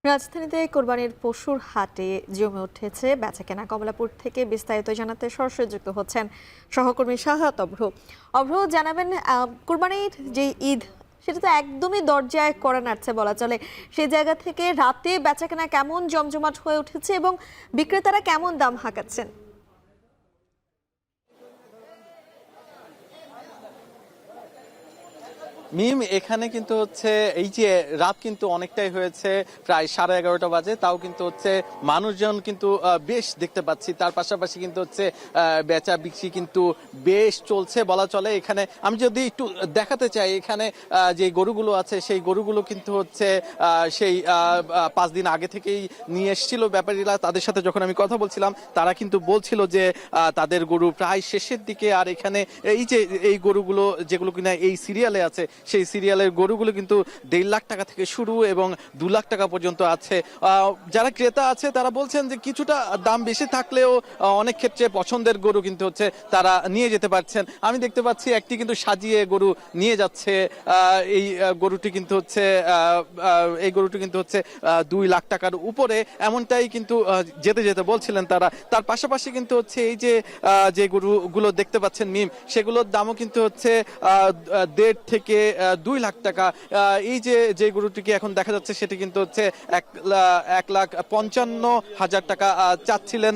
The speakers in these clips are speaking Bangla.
রাজধানীতে কোরবানির পশুর হাটে জমে উঠেছে বেচাকেনা। কমলাপুর থেকে বিস্তারিত জানাতে সরাসরি যুক্ত হচ্ছেন সহকর্মী শাহাত অভ্র। অভ্র, জানাবেন কোরবানির যে ঈদ সেটা তো একদমই দরজায় কড়া নাড়ছে বলা চলে। সেই জায়গা থেকে রাতে বেচাকেনা কেমন জমজমাট হয়ে উঠেছে এবং বিক্রেতারা কেমন দাম হাঁকাচ্ছেন? মিম, এখানে কিন্তু হচ্ছে এই যে রাত কিন্তু অনেকটাই হয়েছে, প্রায় 11:30 বাজে, তাও কিন্তু হচ্ছে মানুষজন কিন্তু বেশ দেখতে পাচ্ছি। তার পাশাপাশি কিন্তু হচ্ছে বেচা বিক্রি কিন্তু বেশ চলছে বলা চলে। এখানে আমি যদি একটু দেখাতে চাই, এখানে যে গরুগুলো আছে সেই গরুগুলো কিন্তু হচ্ছে সেই 5 দিন আগে থেকেই নিয়ে এসেছিল ব্যাপারীরা। তাদের সাথে যখন আমি কথা বলছিলাম তারা কিন্তু বলছিল যে তাদের গরু প্রায় শেষের দিকে। আর এখানে এই যে এই গরুগুলো যেগুলো কিনা এই সিরিয়ালে আছে, সেই সিরিয়ালের গরুগুলো কিন্তু 1.5 লাখ টাকা থেকে শুরু এবং 2 লাখ টাকা পর্যন্ত আছে। যারা ক্রেতা আছে তারা বলছেন যে কিছুটা দাম বেশি থাকলেও অনেক ক্ষেত্রে পছন্দের গরু কিন্তু হচ্ছে তারা নিয়ে যেতে পারছেন। আমি দেখতে পাচ্ছি একটি কিন্তু সাজিয়ে গরু নিয়ে যাচ্ছে। এই গরুটি কিন্তু হচ্ছে 2 লাখ টাকার উপরে, এমনটাই কিন্তু যেতে যেতে বলছিলেন তারা। তার পাশাপাশি কিন্তু হচ্ছে এই যে গরুগুলো দেখতে পাচ্ছেন মিম, সেগুলোর দামও কিন্তু হচ্ছে 1.5 থেকে 2 লাখ টাকা। এই যে গরুটিকে এখন দেখা যাচ্ছে সেটি কিন্তু হচ্ছে 1,55,000 টাকা চাচ্ছিলেন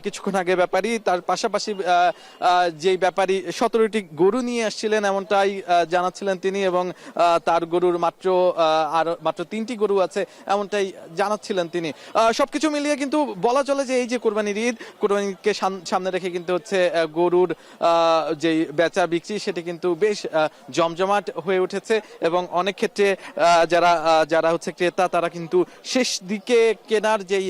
কিছুক্ষণ আগে ব্যাপারী। তার পাশাপাশি যেই ব্যাপারী 17টি গরু নিয়ে আসছিলেন এমনটাই জানাচ্ছিলেন তিনি, এবং তার গরুর মাত্র 3টি গরু আছে এমনটাই জানাচ্ছিলেন তিনি। সবকিছু মিলিয়ে কিন্তু বলা চলে যে এই যে কোরবানির ঈদ, কোরবানিকে সামনে রেখে কিন্তু হচ্ছে গরুর যে বেচা বিক্রি সেটি কিন্তু বেশ জমজমাট হয়ে উঠেছে। এবং অনেক ক্ষেত্রে যারা হচ্ছে ক্রেতা তারা কিন্তু শেষ দিকে কেনার যেই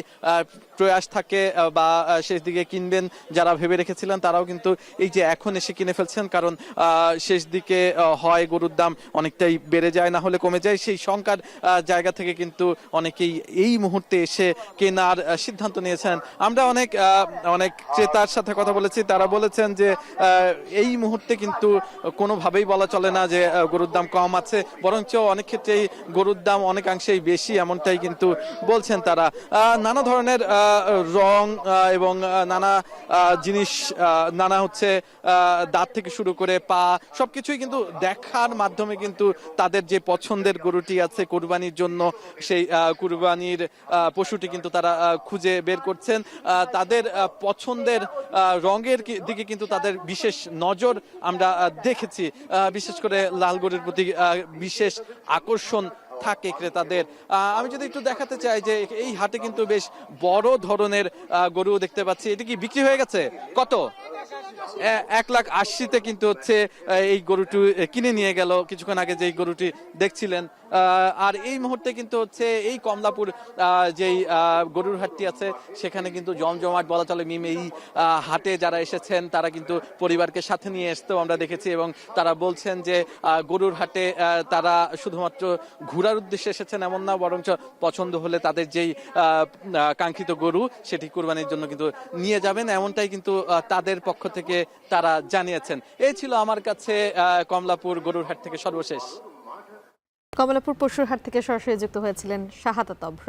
প্রয়াস থাকে বা শেষ দিকে কিনবেন যারা ভেবে রেখেছিলেন তারাও কিন্তু এই যে এখন এসে কিনে ফেলছেন। কারণ শেষ দিকে হয় গরুর দাম অনেকটাই বেড়ে যায়, না হলে কমে যায়। সেই শঙ্কার জায়গা থেকে কিন্তু অনেকেই এই মুহূর্তে এসে কেনার সিদ্ধান্ত নিয়েছেন। আমরা অনেক ক্রেতার সাথে কথা বলেছি, তারা বলেছেন যে এই মুহূর্তে কিন্তু কোনোভাবেই বলা চলে না যে গরুর দাম কম আছে, বরঞ্চ অনেক ক্ষেত্রেই গরুর দাম অনেকাংশেই বেশি, এমনটাই কিন্তু বলছেন তারা। নানা ধরনের রং এবং নানা জিনিস, নানা হচ্ছে দাঁত থেকে শুরু করে পা, সবকিছুই কিন্তু দেখার মাধ্যমে কিন্তু তাদের যে পছন্দের গরুটি আছে কোরবানির জন্য, সেই কুরবানির পশুটি কিন্তু তারা খুঁজে বের করছেন। তাদের পছন্দের রঙের দিকে কিন্তু তাদের বিশেষ নজর আমরা দেখেছি। বিশেষ করে লাল গরুর প্রতি বিশেষ আকর্ষণ থাকে ক্রেতাদের। আমি যদি একটু দেখাতে চাই যে এই হাটে কিন্তু বেশ বড় ধরনের গরু দেখতে পাচ্ছি। এটা কি বিক্রি হয়ে গেছে? কত? 1,80,000-তে কিন্তু হচ্ছে এই গরুটি কিনে নিয়ে গেল কিছুক্ষণ আগে যেই গরুটি দেখছিলেন। আর এই মুহূর্তে কিন্তু হচ্ছে এই কমলাপুর যেই গরুর হাটটি আছে সেখানে কিন্তু জমজমাট বলা চলে মিম। এই হাটে যারা এসেছেন তারা কিন্তু পরিবারকে সাথে নিয়ে আসতেও আমরা দেখেছি, এবং তারা বলছেন যে গরুর হাটে তারা শুধুমাত্র ঘোরার উদ্দেশ্যে এসেছেন এমন না, বরঞ্চ পছন্দ হলে তাদের যেই কাঙ্ক্ষিত গরু সেটি কুরবানির জন্য কিন্তু নিয়ে যাবেন, এমনটাই কিন্তু তাদের পক্ষ থেকে তারা জানিয়েছেন। এই ছিল আমার কাছে কমলাপুর গরুর হাট থেকে সর্বশেষ। কমলাপুর পশুর হাট থেকে সরাসরি যুক্ত হয়েছিলেন শাহাদাত অভ্র।